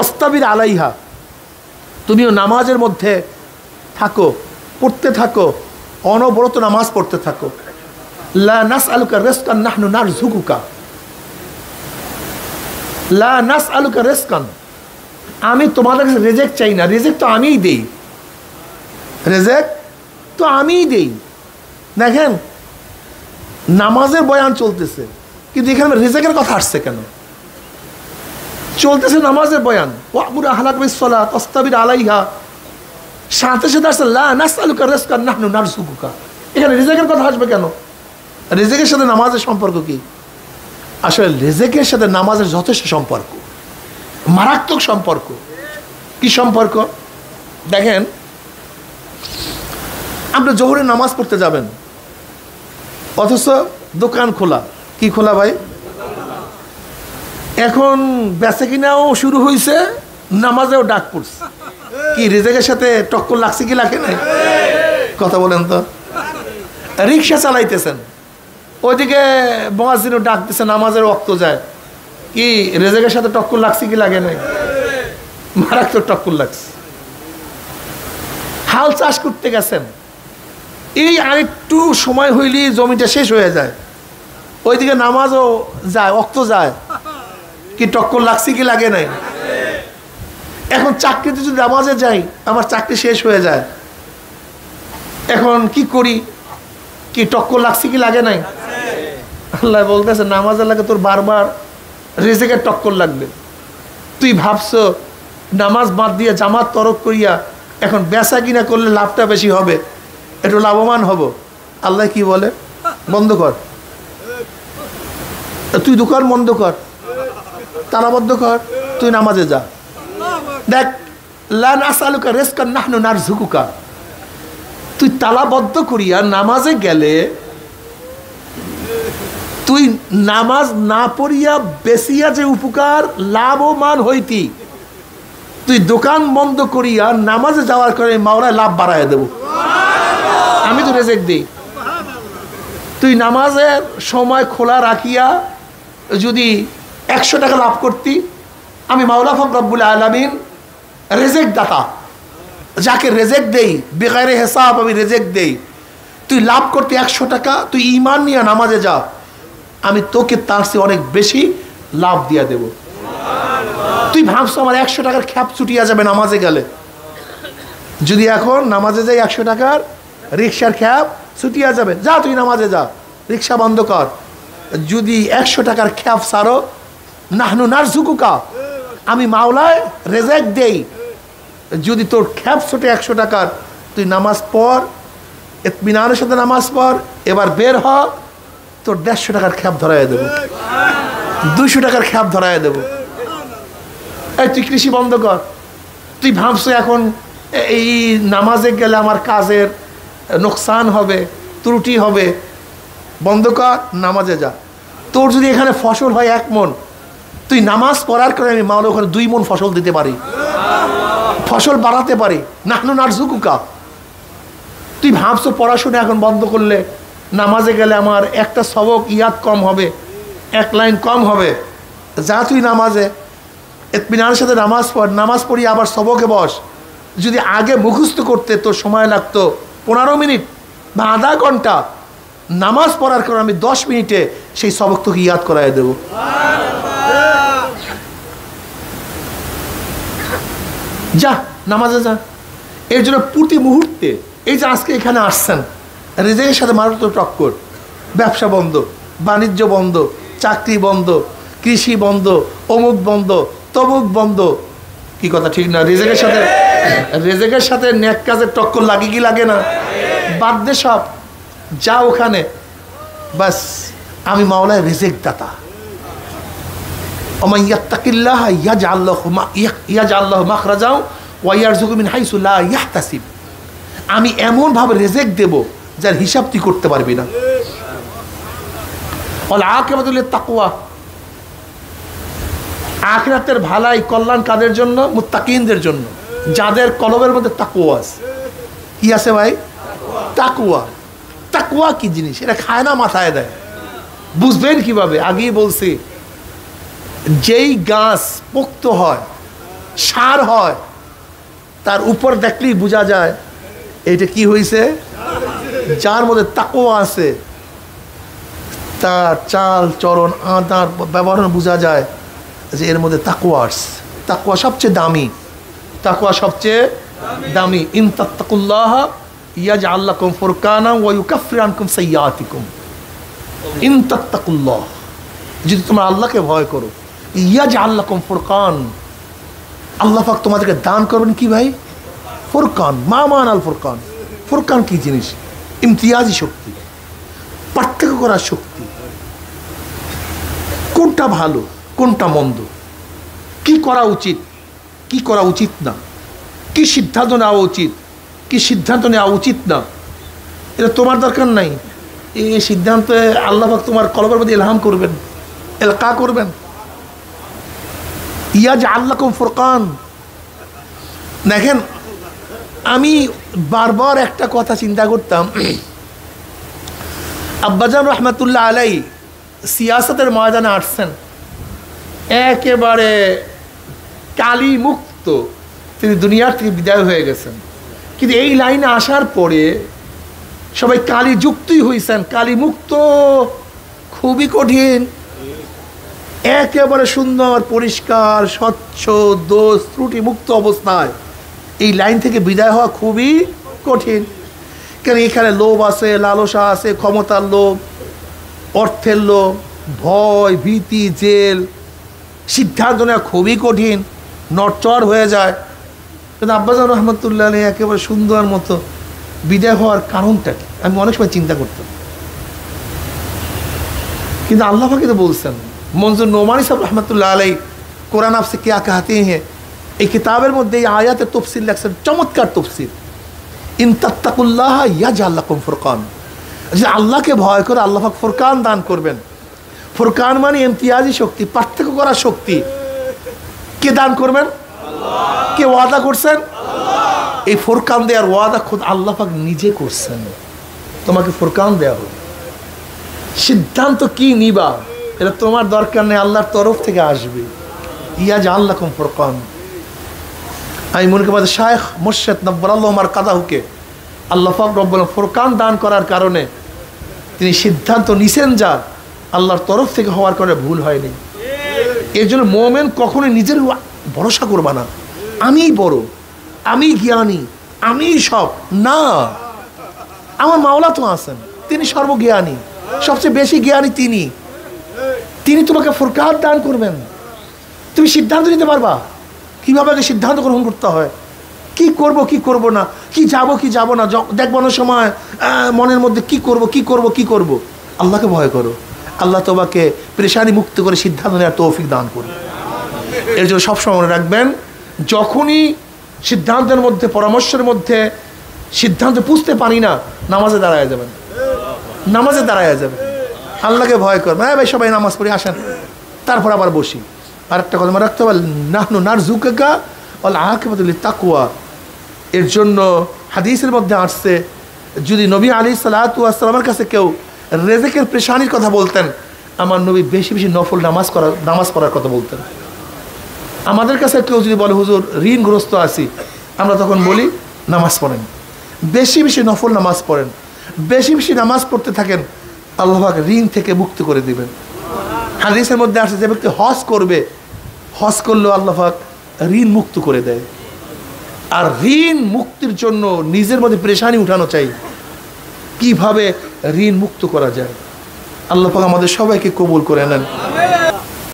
অস্তাবির আলাইহা, তুমিও নামাজের মধ্যে থাকো, পড়তে থাকো, অনবরত নামাজ পড়তে থাকো। লা নাসআলুকা রিজকান নাহনু নারযুকুকা, লা নাসআলুকা রিজকান, আমি তোমাদের কাছে রিজিক চাই না, রিজিক তো আমিই দেই, রিজিক তো আমিই দেই। দেখেন নামাজের বয়ান চলতেছে, কিন্তু এখানে রিজিকের কথা আসছে কেন? চলতেছে নামাজের বয়ান, ওয়া'মুর আহলাকা বিস-সালাত ওয়াসতাবির আলাইহা, সাথে সাথে আসছে লা নাসআলুকা রিজকান নাহনু নারযুকুকা। এখানে রিজিকের কথা আসবে কেন? রিজিকের সাথে নামাজের সম্পর্ক কি? আসলে রিজিকের সাথে নামাজের যথেষ্ট সম্পর্ক, মারাত্মক সম্পর্ক। কি সম্পর্ক? দেখেন আপনি জোহরের নামাজ পড়তে যাবেন, অথচ দোকান খোলা। কি খোলা ভাই? এখন বেচা কিনাও শুরু হয়েছে, নামাজেও ডাক পড়ছে। কি রিজিকের সাথে টক্কর লাগছে কি লাগে নাই? কথা বলেন তো। রিক্সা চালাইতেছেন, ওইদিকে মুয়াজ্জিনও ডাক দিচ্ছে, নামাজের ওয়াক্ত যায়। কি রিজিকের সাথে টক্কর লাগছে কি লাগে নাই? মারাত্মক টক্কর লাগছে। হাল চাষ করতে গেছেন, এই আরেকটু সময় হইলেই জমিটা শেষ হয়ে যায়, ওইদিকে নামাজও যায়, ওয়াক্ত যায়। কি টক্কর লাগছে কি লাগে নাই? এখন চাকরিতে যদি নামাজে যাই, আমার চাকরি শেষ হয়ে যায়, এখন কি করি? কি টক্কর লাগছে কি লাগে নাই? আল্লাহ বলতেছে নামাজের লাগে তোর বারবার রিজিকের টক্কর লাগবে। তুই ভাবছো নামাজ বাদ দিয়ে জামাত তরক করিয়া এখন বেচা কিনা করলে লাভটা বেশি হবে, একটু লাভবান হব। আল্লাহ কি বলে? বন্ধ কর, তুই দোকান বন্ধ কর, তালাবদ্ধ কর, তুই নামাজে যা। দেখ, লা নাসআলুকা রিজকান নাহনু নারযুকুকা, তুই তালাবদ্ধ করিয়া নামাজে গেলে তুই নামাজ না পড়িয়া বেসিয়া যে উপকার লাভবান হইতি, তুই দোকান বন্ধ করিয়া নামাজে যাওয়ার কারণে মাওলায় লাভ বাড়ায় দেব। আমি তো রিজিক দিই। তুই নামাজের সময় খোলা রাখিয়া যদি 100 টাকা লাভ করতি, আমি মাওলা পাক রব্বুল আলামিন রিজিক দাতা, যাকে রিজিক দেই বেগাইরে হিসাব আমি রিজিক দেই, তুই লাভ করতে 100 টাকা, তুই ঈমান নিয়ে নামাজে যা, আমি তোকে তার চেয়ে অনেক বেশি লাভ দিয়া দেব। তুই ভাবছো আমার 100 টাকার খ্যাপ ছুটিয়া যাবে নামাজে গেলে? যদি এখন নামাজে যাই 100 টাকার রিক্সার খ্যাপ ছুটিয়া যাবে, যা তুই নামাজে যা, রিক্সা বন্ধ কর। যদি 100 টাকার খ্যাপ ছাড়ো, নাহনু নারযুকুকা, আমি মাওলায় রিজিক দেই, যদি তোর খ্যাপ ছুটে 100 টাকার, তুই নামাজ পড়, ইতমিনানের সাথে নামাজ পড়, এবার বের হ, তোর 150 টাকার খ্যাপ ধরাইয়া দেবো, 200 টাকার খ্যাপ ধরাইয়া দেবো। এই তুই কৃষি বন্ধ কর। তুই ভাবছো এখন এই নামাজে গেলে আমার কাজের নোকসান হবে, ত্রুটি হবে, বন্ধ কর, নামাজে যা। তোর যদি এখানে ফসল হয় 1 মণ, তুই নামাজ পড়ার কারণে আমি মাওলা ওখানে 2 মণ ফসল দিতে পারি, ফসল বাড়াতে পারি। নাহনু নারযুকুকা। তুই ভাবছো পড়াশোনা এখন বন্ধ করলে নামাজে গেলে আমার একটা সবক ইয়াদ কম হবে, 1 লাইন কম হবে, যা তুই নামাজে ইতমিনানের সাথে নামাজ পড়, নামাজ পড়ি আবার সবকে বস। যদি আগে মুখস্থ করতে তোর সময় লাগতো 15 মিনিট বা আধা ঘন্টা, নামাজ পড়ার কারণে আমি 10 মিনিটে সেই সবক তোকে ইয়াদ করাই দেব। যা নামাজে যা। এর জন্য প্রতি মুহূর্তে, এই যে আজকে এখানে আসছেন, রিজিকের সাথে মারাত্মক টক্কর, ব্যবসা বন্ধ, বাণিজ্য বন্ধ, চাকরি বন্ধ, কৃষি বন্ধ, অমুক বন্ধ, তমুক বন্ধ। কি কথা ঠিক না? রিজিকের সাথে নেক কাজের টক্কর লাগে কি লাগে না? বাদ দে সব, যা ওখানে, বাস আমি মাওলায় রিজিক দাতা। ওমান ইয়াত্তাকিল্লাহ ইয়াজআল লাহু মাখরাজাও ওয়া ইয়ারযুকহু মিন হাইসু লা ইয়াহতাসিব। আমি এমনভাবে রিজিক দেব যার হিসাব তুই করতে পারবি না। ওয়াল আকিবাতু লিত-তাকওয়া, আখিরাতের ভালাই কল্যাণ কাদের জন্য? মুত্তাকিনদের জন্য, যাদের কলবের মধ্যে তাকওয়া আছে। কি আছে ভাই? তাকওয়া। তাকওয়া কি জিনিস? এটা খায় না, মাথায় দেয়। বুঝবেন কিভাবে? আগেই বলছি, যেই গাছ পোক্ত হয় সার হয়, তার উপর দেখলেই বোঝা যায় এইটা কি হয়েছে, যার মধ্যে তাকওয়া আছে, তার চাল চরণ আদার ব্যবহার বোঝা যায় যে এর মধ্যে তাকওয়া আসছে। তাকওয়া সবচেয়ে দামি, তাকওয়া সবচেয়ে দামি। ইন তাত্তাকুল্লাহ ইয়াজআল লাকুম ফুরকানা ওয়া ইউকাফফির আনকুম সাইয়্যাতিকুম। ইন তাত্তাকুল্লাহ, যদি তোমরা আল্লাহকে ভয় করো, ইয়াজআল লাকুম ফুরকান, আল্লাহ পাক তোমাদেরকে দান করবেন কি ভাই? ফুরকান। মা মান আল ফুরকান, ফুরকান কি জিনিস? ইমতিয়াজি শক্তি, পার্থক্য করার শক্তি, কোনটা ভালো কোনটা মন্দ, কি করা উচিত কি করা উচিত না, কি সিদ্ধান্ত নেওয়া উচিত কি সিদ্ধান্ত নেওয়া উচিত না, এটা তোমার দরকার নাই। এই সিদ্ধান্তে আল্লাহ পাক তোমার কলবের মধ্যে ইলহাম করবেন, এলকা করবেন। ইয়াজআল লাকুম ফুরকান। দেখেন, আমি বারবার একটা কথা চিন্তা করতাম, আব্বাজান রহমতুল্লাহ আলাই সিয়াসতের ময়দানে আসছেন, একেবারে কালি মুক্ত, তিনি দুনিয়ার থেকে বিদায় হয়ে গেছেন। কিন্তু এই লাইনে আসার পরে সবাই কালি যুক্তই হয়েছেন। কালি মুক্ত খুবই কঠিন, একেবারে সুন্দর পরিষ্কার স্বচ্ছ দোষ ত্রুটি মুক্ত অবস্থায় এই লাইন থেকে বিদায় হওয়া খুবই কঠিন। কেন এখানে লোভ আছে, লালসা আছে, ক্ষমতার লোভ, অর্থের লোভ, ভয় ভীতি, জেল, সিদ্ধান্ত নেওয়া খুবই কঠিন, নড়চড় হয়ে যায়। কিন্তু আব্বাজান রহমতুল্লাহ আলাইহি একেবারে সুন্দর মতো বিদায় হওয়ার কারণটা কি আমি অনেক সময় চিন্তা করতাম। কিন্তু আল্লাহ পাক তো বলছেন, মনজুর নোমানী সাহেব রহমতুল্লাহ আলাইহি কোরআন আপসে क्या कहते हैं এই কিতাবের মধ্যে এই আয়াতের তফসির লেখছেন, চমৎকার তফসির। ইন তাত্তাকুল্লাহ ইয়াজআল লাকুম ফুরকান, যে আল্লাহকে ভয় করে আল্লাহ পাক ফুরকান দান করবেন। ফুরকান মানে ইমতিয়াজি শক্তি, পার্থক্য করার শক্তি। কে দান করবেন? আল্লাহ। কে ওয়াদা করছেন? আল্লাহ। এই ফুরকান দেওয়ার ওয়াদা খুদ আল্লাহ পাক নিজে করছেন, তোমাকে ফুরকান দেওয়া হবে। সিদ্ধান্ত কি নিবা এটা তোমার দরকার নেই, আল্লাহর তরফ থেকে আসবে। ইয়াজআল লাকুম ফুরকান। আমি মনে করি শায়েখ মুর্শিদ নব্বরাল্লাহু মারকাদাহুকে আল্লাহ পাক রব্বুল ফুরকান দান করার কারণে তিনি সিদ্ধান্ত নিছেন যা আল্লাহর তরফ থেকে হওয়ার কারণে ভুল হয়নি। এর জন্য মুমিন কখনোই নিজের ভরসা করবা না, আমি বড়, আমি জ্ঞানী, আমি সব না। আমার মাওলা তো আছেন, তিনি সর্বজ্ঞানী, সবচেয়ে বেশি জ্ঞানী তিনি। তিনি তোমাকে ফুরকান দান করবেন। তুমি সিদ্ধান্ত নিতে পারবা কিভাবে সিদ্ধান্ত গ্রহণ করতে হয়, কি করব কি করব না, কি যাব না। দেখবো না সময় মনের মধ্যে কি করব। আল্লাহকে ভয় করো, আল্লাহ তোমাকে পেরেশানি মুক্ত করে সিদ্ধান্ত নেওয়ার তৌফিক দান করবে। এর জন্য সবসময় মনে রাখবেন, যখনই সিদ্ধান্তের মধ্যে পরামর্শের মধ্যে সিদ্ধান্ত বুঝতে পারি না, নামাজে দাঁড়ায় যাবেন, নামাজে দাঁড়ায় যাবেন। আল্লাহকে ভয় করবেন। হ্যাঁ ভাই সবাই নামাজ পড়ি আসেন, তারপর আবার বসি। আর একটা কথা মনে রাখতে হবে, নাহনু নারজুকুকা ওয়াল আকিবাতু লিত্তাকওয়া। এর জন্য হাদিসের মধ্যে আসছে, যদি নবী আলাইহিস সালাতু ওয়াস সালামের কাছে কেউ রেজেকের পেরেশানির কথা বলতেন, আমার নবী বেশি বেশি নফল নামাজ পড়ার কথা বলতেন। আমাদের কাছে কেউ যদি বলে হুজুর ঋণগ্রস্ত আছি, আমরা তখন বলি নামাজ পড়েন, বেশি বেশি নফল নামাজ পড়েন, বেশি বেশি নামাজ পড়তে থাকেন, আল্লাহ পাক ঋণ থেকে মুক্ত করে দিবেন। হাদিসের মধ্যে আসছে, যে ব্যক্তি হজ করবে, হজ করলেও আল্লাহ পাক ঋণ মুক্ত করে দেয়। আর ঋণ মুক্তির জন্য নিজের মধ্যে পেরেশানি উঠানো চাই, কিভাবে ঋণ মুক্ত করা যায়। আল্লাহ পাক আমাদের সবাইকে কবুল করে নেন।